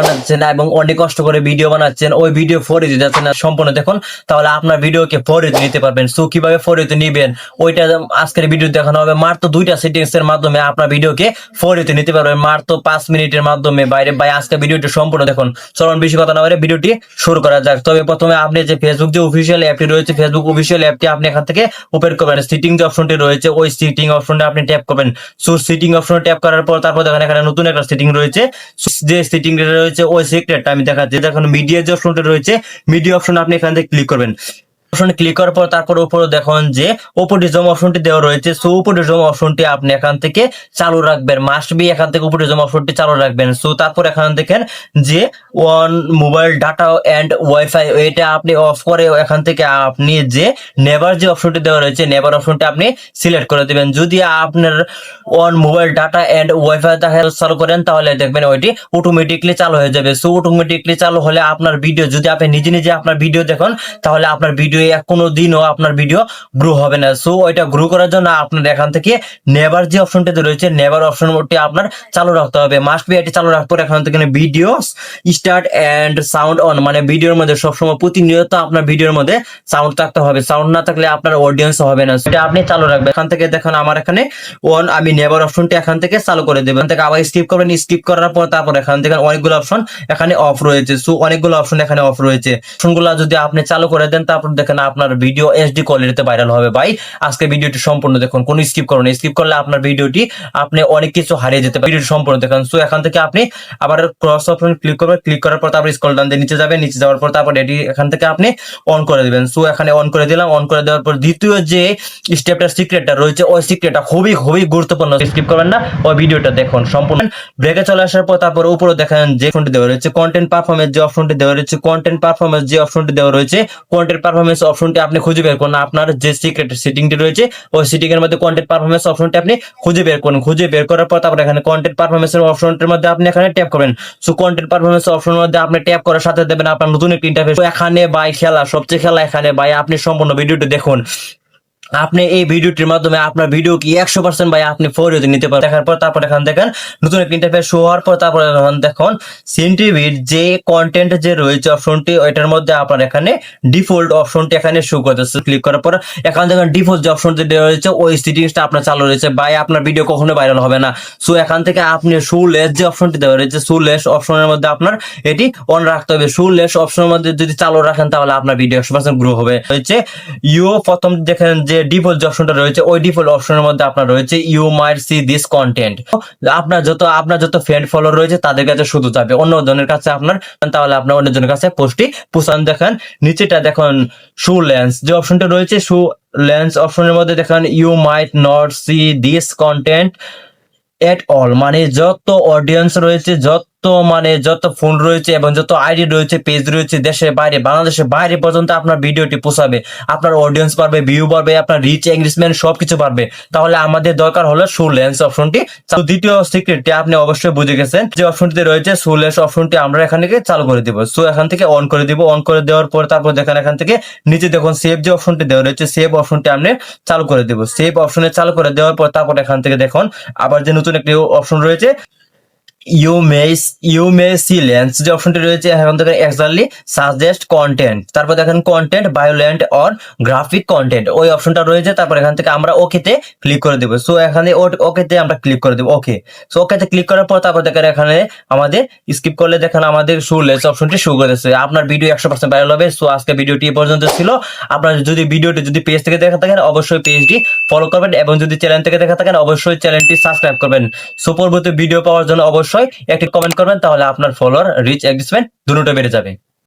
বানাচ্ছেন এবং অনেক কষ্ট করে ভিডিও বানাচ্ছেন, ওই ভিডিও ফর ইউতে যাচ্ছে না সম্পূর্ণ দেখুন, তাহলে আপনার ভিডিওকে ফর ইউতে নিতে পারবেন। সো কিভাবে ফর ইউতে নিবেন ওইটা আজকের ভিডিও দেখানো হবে। মাত্র দুইটা সেটিংস এর মাধ্যমে আপনার ভিডিওকে ফর ইউতে নিতে পারবেন মাত্র 5 মিনিটের মাধ্যমে। বাইরে ভাই আজকে ভিডিওটি সম্পূর্ণ দেখুন। চলুন বেশি কথা না বলে ভিডিওটি শুরু করা যাক। তবে প্রথমে আপনি যে ফেসবুক যে অফিসিয়াল অ্যাপটি রয়েছে, ফেসবুক অফিসিয়াল অ্যাপটি আপনি এখান থেকে ওপেন করবেন। সিটিং যে অপশনটি রয়েছে ওই সিটিং অপশনটা আপনি ট্যাপ করবেন। সো সিটিং অপশনে ট্যাপ করার পর তারপর দেখেন এখানে নতুন একটা সেটিং রয়েছে, যে সেটিং রয়েছে ওই সিক্রেটটা আমি দেখাচ্ছি। দেখুন মিডিয়া যে অপশনটা রয়েছে, মিডিয়া অপশন আপনি এখান থেকে ক্লিক করবেন। অপশনে ক্লিক করার পর তারপর উপরে দেখুন যে ওপোটিজম অপশনটি দেওয়া রয়েছে। সো ওপোটিজম অপশনটি আপনি এখান থেকে চালু রাখবেন, মাস্ট বি এখান থেকে ওপোটিজম অপশনটি চালু রাখবেন। সো তারপর এখানে দেখেন যে on mobile data and wifi, এটা আপনি অফ করে এখান থেকে আপনি যে নেভার যে অপশনটি দেওয়া রয়েছে নেভার অপশনটি আপনি সিলেক্ট করে দিবেন। যদি আপনার on mobile data and wifi চালু করেন তাহলে দেখবেন ওইটি অটোমেটিকলি চালু হয়ে যাবে। সো অটোমেটিকলি চালু হলে আপনার ভিডিও যদি আপনি নিজে নিজে আপনার ভিডিও দেখুন তাহলে আপনার ভিডিও কোনো দিনও আপনার ভিডিও গ্রো হবে না। সো ওইটা গ্রো করার জন্য আপনার এখান থেকে নেভার যে অপশনটি রয়েছে নেভার অপশনটি আপনার চালু রাখতে হবে, মাস্ট বি এটি চালু রাখতে হবে। এখান থেকে video start and sound on, মানে ভিডিওর মধ্যে সবসময় প্রতিনিয়ত আপনার ভিডিওর মধ্যে সাউন্ড থাকতে হবে। সাউন্ড না থাকলে আপনার অডিয়েন্স হবে না, সেটা আপনি চালু রাখবেন। এখান থেকে দেখুন আমার এখানে অন, আমি নেভার অপশনটি এখান থেকে চালু করে দেবেন। থেকে আবার স্কিপ করবেন, স্কিপ করার পর তারপর এখান থেকে অনেকগুলো অপশন এখানে অফ রয়েছে। সো অনেকগুলো অপশন এখানে অফ রয়েছে, অপশনগুলো যদি আপনি চালু করে দেন তারপর দেখেন আপনার ভিডিও এইচডি কোয়ালিটিতে ভাইরাল হবে। ভাই আজকে ভিডিওটি সম্পূর্ণ দেখুন, কোনো স্কিপ করুন, স্কিপ করলে আপনার ভিডিওটি আপনি অনেক কিছু হারিয়ে যেতে পারে। ভিডিওটি সম্পূর্ণ দেখুন। সো এখান থেকে আপনি আবার ক্রস অপশন ক্লিক করবেন, ক্লিক করার পর তারপর স্ক্রল ডাউন দিয়ে নিচে যাবেন, নিচে যাওয়ার পর তারপর এটি এখান থেকে আপনি অন করে দিবেন। সো এখানে অন করে দিলাম, অন করে দেওয়ার পর দ্বিতীয় যে স্টেপটা সিক্রেটটা রয়েছে ওই সিক্রেটটা খুবই খুবই গুরুত্বপূর্ণ, স্কিপ করবেন না, ওই ভিডিওটা দেখুন সম্পূর্ণ। ব্রেকে চলে আসার পর তারপর উপরে দেখেন যে অপশনটি দেওয়া রয়েছে কন্টেন্ট পারফরম্যান্স যে অপশনটি দেওয়া রয়েছে, কন্টেন্ট পারফরম্যান্স যে অপশনটি দেওয়া রয়েছে, কন্টেন্ট পারফরম্যান্স অপশনটি আপনি খুঁজে বের করুন। আপনার যে সিক্রেট সেটিংটি রয়েছে ওই সেটিং এর মধ্যে কন্টেন্ট পারফরম্যান্স অপশনটি আপনি খুঁজে বের করুন। খুঁজে বের করার পর তারপর এখানে কন্টেন্ট পারফরম্যান্স এর অপশনটির মধ্যে আপনি এখানে ট্যাপ করবেন। সো কন্টেন্ট পারফরম্যান্স অপশনের মধ্যে আপনি ট্যাপ করার সাথে দেবেন আপনার নতুন একটি ইন্টারফেস। এখানে ভাই খেলা সবচেয়ে খেলা এখানে ভাই, আপনি সম্পূর্ণ ভিডিওটি দেখুন। আপনি এই ভিডিওটির মাধ্যমে আপনার ভিডিও কি 100% ভাই আপনি ফর ইউতে নিতে পারেন। দেখার পর তারপর এখানে দেখেন নতুন একটা ইন্টারফেস শো হওয়ার পর তারপর দেখুন সিনটিভির যে কন্টেন্ট যে রয়েছে অপশনটি ওইটার মধ্যে আপনার এখানে ডিফল্ট অপশনটি এখানে শো করতেছে। ক্লিক করার পর এখানে দেখেন ডিফল্ট যে অপশনটি দেওয়া রয়েছে ওই সেটিংসটা আপনার চালু রয়েছে। ভাই আপনার ভিডিও কখনো ভাইরাল হবে না। সো এখান থেকে আপনি শুলেস যে অপশনটি দেওয়া রয়েছে শুলেস অপশনের মধ্যে আপনার এটি অন রাখতে হবে। শুলেস অপশনের মধ্যে যদি চালু রাখেন তাহলে আপনার ভিডিও 100% গ্রো হবে। হচ্ছে প্রথম দেখেন যে ডিফল্ট যে অপশনটা রয়েছে ওই ডিফল্ট অপশনের মধ্যে আপনার রয়েছে you might see this content. আপনার যত ফ্রেন্ড ফলোয়ার রয়েছে তাদের কাছে শুধু যাবে, অন্য জনের কাছে আপনার, তাহলে আপনার অন্য জনের কাছে পোস্টটি পৌঁছান। দেখেন নিচেটা দেখুন শো লেন্স যে অপশনটা রয়েছে, শো লেন্স অপশনের মধ্যে দেখেন you might not see this content at all, মানে যত অডিয়েন্স রয়েছে, যত ফোন রয়েছে এবং যত আইডি রয়েছে পেজ রয়েছে দেশের বাইরে বাংলাদেশের বাইরে পর্যন্ত আপনার ভিডিওটি পৌঁছাবে। আপনার অডিয়েন্স বাড়বে, ভিউ বাড়বে, আপনার রিচ এঙ্গেজমেন্ট সবকিছু বাড়বে। তাহলে আমাদের দরকার হলো শো লেন্স অপশনটি। দ্বিতীয় সিক্রেটটি আপনি অবশ্যই বুঝে গেছেন, যে অপশনটি রয়েছে শো লেন্স অপশনটি আমরা এখান থেকে চালু করে দিব। সো এখান থেকে অন করে দিব, অন করে দেওয়ার পর তারপর দেখেন এখান থেকে নিচে দেখুন সেভ যে অপশনটি দেওয়া রয়েছে সেভ অপশনটি আপনি চালু করে দিব। সেভ অপশনে চালু করে দেওয়ার পর তারপর এখান থেকে দেখুন আবার যে নতুন একটি অপশন রয়েছে ইউ মে সি লেন্স যে অপশনটি রয়েছে এখন থেকে এক্সাক্টলি সাজেস্ট কন্টেন্ট, তারপর দেখেন content violent or graphic content ওই অপশনটা রয়েছে। তারপর এখান থেকে আমরা ওকেতে ক্লিক করে দেবো। সো এখানে ওকেতে আমরা ক্লিক করে দেবো। ওকে, সো ওকেতে ক্লিক করার পর তারপর দেখেন এখানে আমাদের স্কিপ করলে দেখেন আমাদের শো লেন্স অপশনটি শো করেছে। আপনার ভিডিও 100% ভাইরাল হবে। সো আজকে ভিডিওটি এই পর্যন্ত ছিল। আপনার যদি ভিডিওটি যদি পেজ থেকে দেখা থাকেন অবশ্যই পেজটি ফলো করবেন এবং যদি চ্যানেল থেকে দেখা থাকেন অবশ্যই চ্যানেলটি সাবস্ক্রাইব করবেন। সো পরবর্তী ভিডিও পাওয়ার জন্য অবশ্যই একটি কমেন্ট করবেন, তাহলে আপনার ফলোয়ার রিচ এঙ্গেজমেন্ট দুটোই বেড়ে যাবে।